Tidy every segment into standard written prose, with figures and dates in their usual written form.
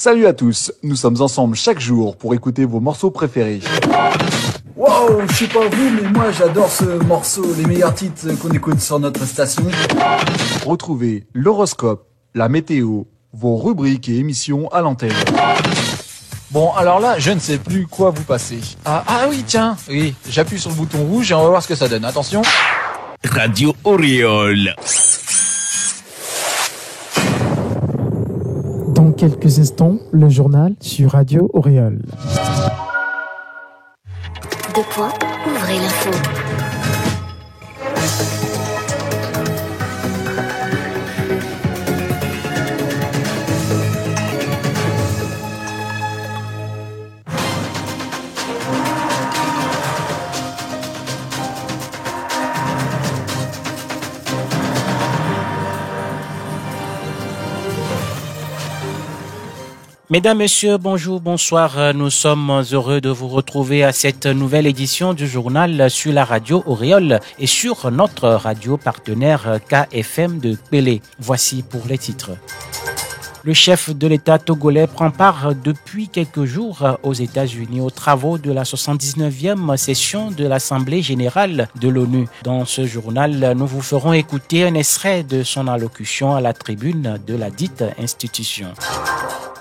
Salut à tous, nous sommes ensemble chaque jour pour écouter vos morceaux préférés. Wow, je sais pas vous, mais moi j'adore ce morceau, les meilleurs titres qu'on écoute sur notre station. Retrouvez l'horoscope, la météo, vos rubriques et émissions à l'antenne. Bon, alors là, je ne sais plus quoi vous passer. Ah oui, tiens, oui, j'appuie sur le bouton rouge et on va voir ce que ça donne. Attention. Radio Auréole. Dans quelques instants, le journal sur Radio Auréole. De quoi ouvrez l'info. Mesdames, Messieurs, bonjour, bonsoir. Nous sommes heureux de vous retrouver à cette nouvelle édition du journal sur la radio Auréole et sur notre radio partenaire KFM de Pelé. Voici pour les titres. Le chef de l'État togolais prend part depuis quelques jours aux États-Unis aux travaux de la 79e session de l'Assemblée générale de l'ONU. Dans ce journal, nous vous ferons écouter un extrait de son allocution à la tribune de la dite institution.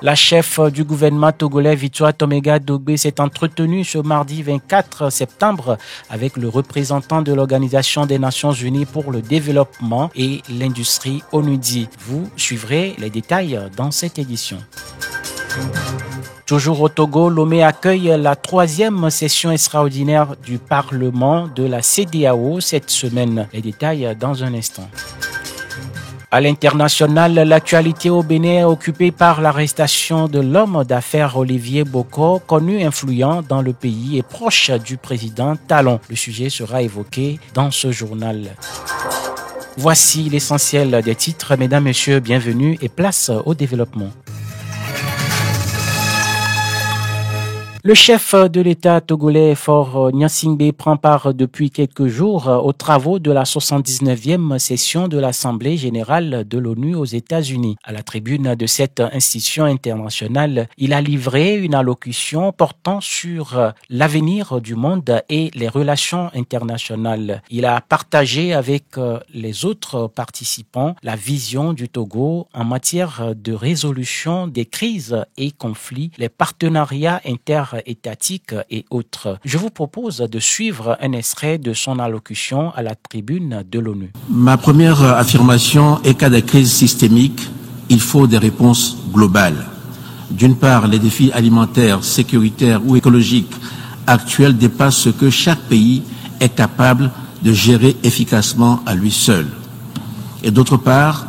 La chef du gouvernement togolais, Victoire Toméga Dogbe, s'est entretenue ce mardi 24 septembre avec le représentant de l'Organisation des Nations Unies pour le développement et l'industrie ONUDI. Vous suivrez les détails dans cette édition. Toujours au Togo, Lomé accueille la 3e session extraordinaire du Parlement de la CEDEAO cette semaine. Les détails dans un instant. À l'international, l'actualité au Bénin est occupée par l'arrestation de l'homme d'affaires Olivier Boko, connu influent dans le pays et proche du président Talon. Le sujet sera évoqué dans ce journal. Voici l'essentiel des titres. Mesdames, Messieurs, bienvenue et place au développement. Le chef de l'État togolais, Faure Gnassingbé, prend part depuis quelques jours aux travaux de la 79e session de l'Assemblée générale de l'ONU aux États-Unis. À la tribune de cette institution internationale, il a livré une allocution portant sur l'avenir du monde et les relations internationales. Il a partagé avec les autres participants la vision du Togo en matière de résolution des crises et conflits, les partenariats interétatiques et autres. Je vous propose de suivre un extrait de son allocution à la tribune de l'ONU. Ma première affirmation est qu'à des crises systémiques, il faut des réponses globales. D'une part, les défis alimentaires, sécuritaires ou écologiques actuels dépassent ce que chaque pays est capable de gérer efficacement à lui seul. Et d'autre part,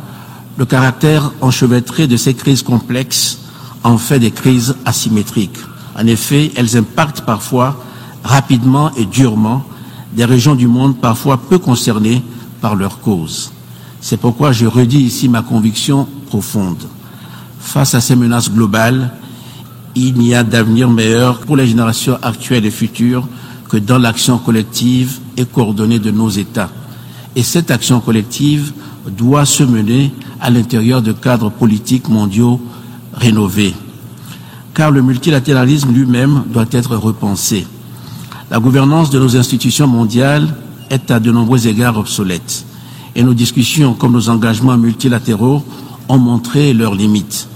le caractère enchevêtré de ces crises complexes en fait des crises asymétriques. En effet, elles impactent parfois rapidement et durement des régions du monde parfois peu concernées par leur cause. C'est pourquoi je redis ici ma conviction profonde. Face à ces menaces globales, il n'y a d'avenir meilleur pour les générations actuelles et futures que dans l'action collective et coordonnée de nos États. Et cette action collective doit se mener à l'intérieur de cadres politiques mondiaux rénovés. Car le multilatéralisme lui-même doit être repensé. La gouvernance de nos institutions mondiales est à de nombreux égards obsolète. Et nos discussions, comme nos engagements multilatéraux, ont montré leurs limites.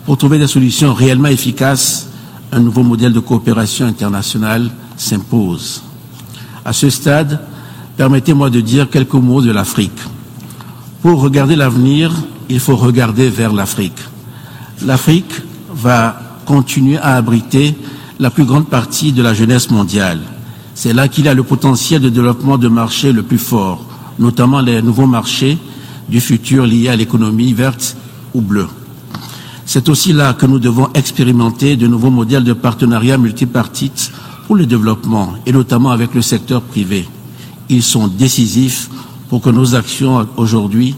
Pour trouver des solutions réellement efficaces, un nouveau modèle de coopération internationale s'impose. À ce stade, permettez-moi de dire quelques mots de l'Afrique. Pour regarder l'avenir, il faut regarder vers l'Afrique. L'Afrique va continuer à abriter la plus grande partie de la jeunesse mondiale. C'est là qu'il y a le potentiel de développement de marchés le plus fort, notamment les nouveaux marchés du futur liés à l'économie verte ou bleue. C'est aussi là que nous devons expérimenter de nouveaux modèles de partenariat multipartite pour le développement, et notamment avec le secteur privé. Ils sont décisifs pour que nos actions aujourd'hui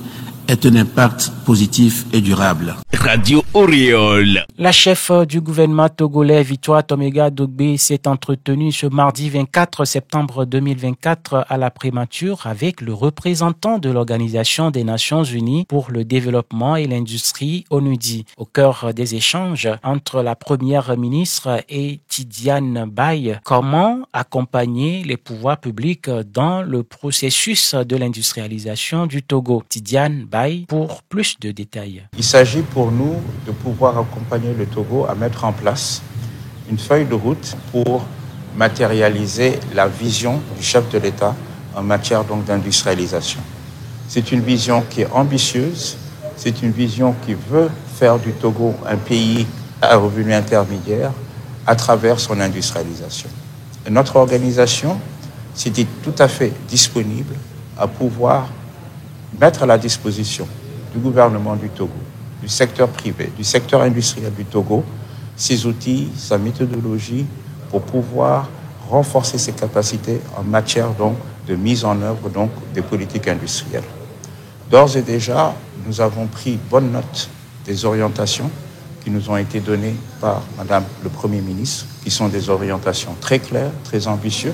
ait un impact positif et durable. Radio Oriole. La chef du gouvernement togolais, Victoire Toméga Dogbe, s'est entretenue ce mardi 24 septembre 2024 à la Prémature avec le représentant de l'Organisation des Nations Unies pour le développement et l'industrie, ONUDI. Au cœur des échanges entre la première ministre et Tidiane Baye, comment accompagner les pouvoirs publics dans le processus de l'industrialisation du Togo. Tidiane Baye pour plus de détails. Il s'agit pour nous de pouvoir accompagner le Togo à mettre en place une feuille de route pour matérialiser la vision du chef de l'État en matière donc d'industrialisation. C'est une vision qui est ambitieuse, c'est une vision qui veut faire du Togo un pays à revenu intermédiaire à travers son industrialisation. Et notre organisation s'est dit tout à fait disponible à pouvoir mettre à la disposition du gouvernement du Togo, du secteur privé, du secteur industriel du Togo, ses outils, sa méthodologie pour pouvoir renforcer ses capacités en matière donc de mise en œuvre donc des politiques industrielles. D'ores et déjà, nous avons pris bonne note des orientations qui nous ont été données par Madame le Premier ministre, qui sont des orientations très claires, très ambitieuses,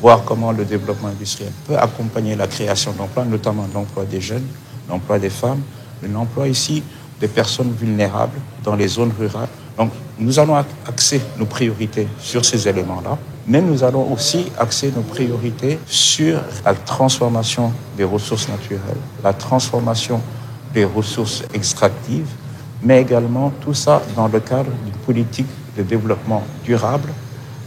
voir comment le développement industriel peut accompagner la création d'emplois, notamment l'emploi des jeunes, l'emploi des femmes, l'emploi ici des personnes vulnérables dans les zones rurales. Donc, nous allons axer nos priorités sur ces éléments-là, mais nous allons aussi axer nos priorités sur la transformation des ressources naturelles, la transformation des ressources extractives, mais également tout ça dans le cadre d'une politique de développement durable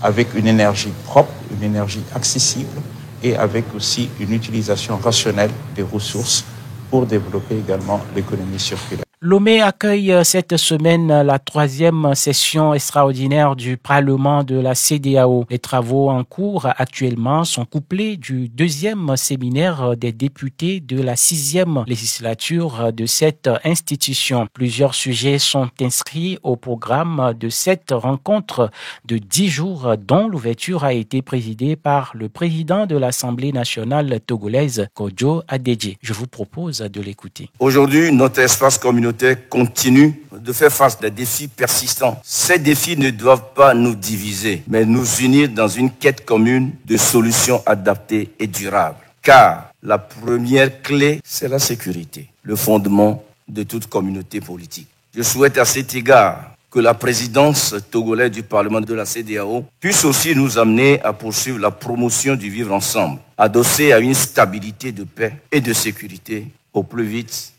avec une énergie propre, une énergie accessible et avec aussi une utilisation rationnelle des ressources pour développer également l'économie circulaire. Lomé accueille cette semaine la 3e session extraordinaire du Parlement de la CEDEAO. Les travaux en cours actuellement sont couplés du 2e séminaire des députés de la 6e législature de cette institution. Plusieurs sujets sont inscrits au programme de cette rencontre de 10 jours dont l'ouverture a été présidée par le président de l'Assemblée nationale togolaise, Kodjo Adedje. Je vous propose de l'écouter. Aujourd'hui, notre espace communautaire continue de faire face à des défis persistants. Ces défis ne doivent pas nous diviser, mais nous unir dans une quête commune de solutions adaptées et durables. Car la première clé, c'est la sécurité, le fondement de toute communauté politique. Je souhaite à cet égard que la présidence togolaise du Parlement de la CEDEAO puisse aussi nous amener à poursuivre la promotion du vivre ensemble, adossée à une stabilité de paix et de sécurité au plus vite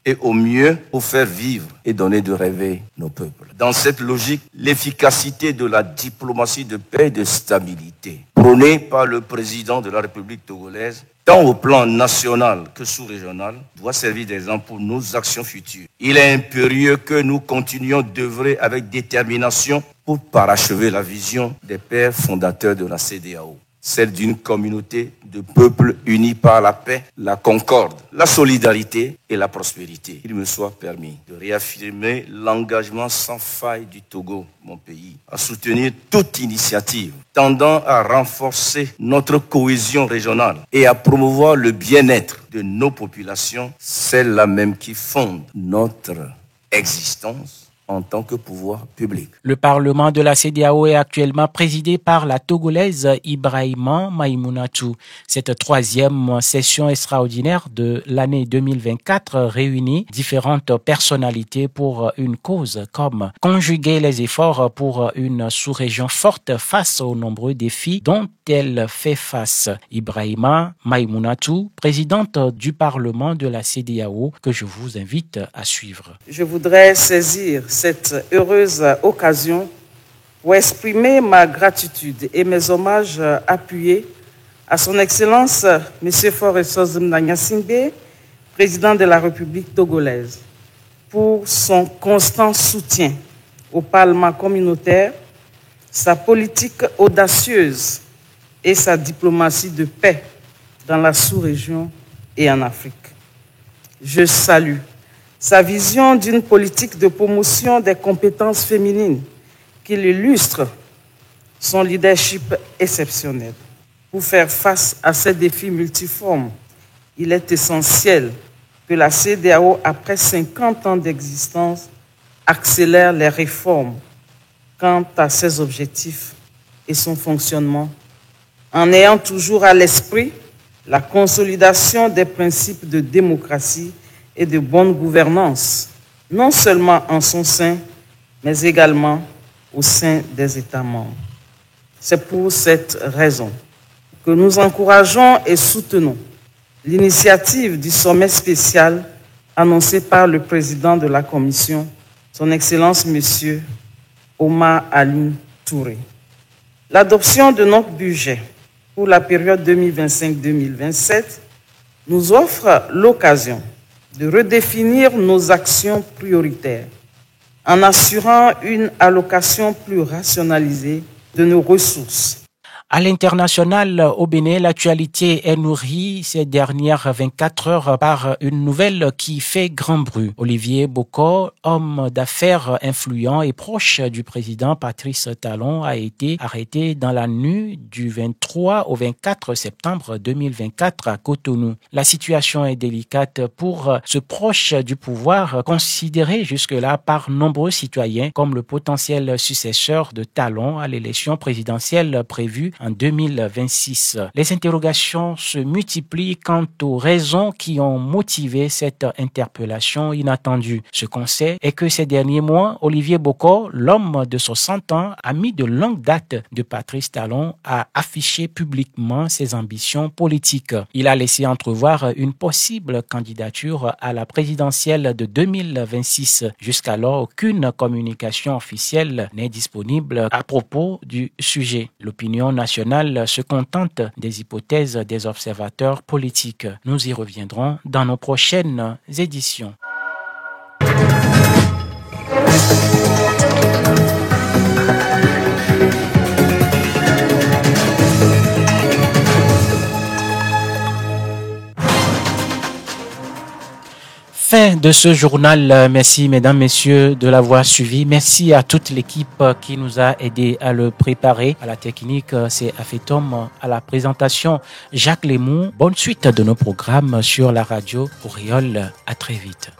et au mieux pour faire vivre et donner de rêver nos peuples. Dans cette logique, l'efficacité de la diplomatie de paix et de stabilité, prônée par le président de la République togolaise, tant au plan national que sous-régional, doit servir d'exemple pour nos actions futures. Il est impérieux que nous continuions d'œuvrer avec détermination pour parachever la vision des pères fondateurs de la CEDEAO, celle d'une communauté de peuples unis par la paix, la concorde, la solidarité et la prospérité. Il me soit permis de réaffirmer l'engagement sans faille du Togo, mon pays, à soutenir toute initiative tendant à renforcer notre cohésion régionale et à promouvoir le bien-être de nos populations, celle-là même qui fonde notre existence en tant que pouvoir public. Le Parlement de la CEDEAO est actuellement présidé par la Togolaise Ibrahima Maïmounatou. Cette 3e session extraordinaire de l'année 2024 réunit différentes personnalités pour une cause comme conjuguer les efforts pour une sous-région forte face aux nombreux défis dont elle fait face. Ibrahima Maïmounatou, présidente du Parlement de la CEDEAO, que je vous invite à suivre. Je voudrais saisir cette heureuse occasion pour exprimer ma gratitude et mes hommages appuyés à son Excellence M. Faure Sozum-Nanyasingbe, président de la République togolaise, pour son constant soutien au Parlement communautaire, sa politique audacieuse et sa diplomatie de paix dans la sous-région et en Afrique. Je salue sa vision d'une politique de promotion des compétences féminines qui illustre son leadership exceptionnel. Pour faire face à ces défis multiformes, il est essentiel que la CEDEAO, après 50 ans d'existence, accélère les réformes quant à ses objectifs et son fonctionnement, en ayant toujours à l'esprit la consolidation des principes de démocratie et de bonne gouvernance, non seulement en son sein, mais également au sein des États membres. C'est pour cette raison que nous encourageons et soutenons l'initiative du sommet spécial annoncé par le président de la Commission, Son Excellence M. Omar Ali Touré. L'adoption de notre budget pour la période 2025-2027 nous offre l'occasion de redéfinir nos actions prioritaires en assurant une allocation plus rationalisée de nos ressources. À l'international, au Bénin, l'actualité est nourrie ces dernières 24 heures par une nouvelle qui fait grand bruit. Olivier Boko, homme d'affaires influent et proche du président Patrice Talon, a été arrêté dans la nuit du 23 au 24 septembre 2024 à Cotonou. La situation est délicate pour ce proche du pouvoir, considéré jusque-là par nombreux citoyens comme le potentiel successeur de Talon à l'élection présidentielle prévue en 2026. Les interrogations se multiplient quant aux raisons qui ont motivé cette interpellation inattendue. Ce qu'on sait est que ces derniers mois, Olivier Boko, l'homme de 60 ans, ami de longue date de Patrice Talon, a affiché publiquement ses ambitions politiques. Il a laissé entrevoir une possible candidature à la présidentielle de 2026. Jusqu'alors, aucune communication officielle n'est disponible à propos du sujet. L'opinion nationale se contente des hypothèses des observateurs politiques. Nous y reviendrons dans nos prochaines éditions. Fin de ce journal. Merci mesdames, messieurs de l'avoir suivi. Merci à toute l'équipe qui nous a aidé à le préparer. À la technique, c'est Afetom. À la présentation, Jacques Lémou. Bonne suite de nos programmes sur la radio Oriol. À très vite.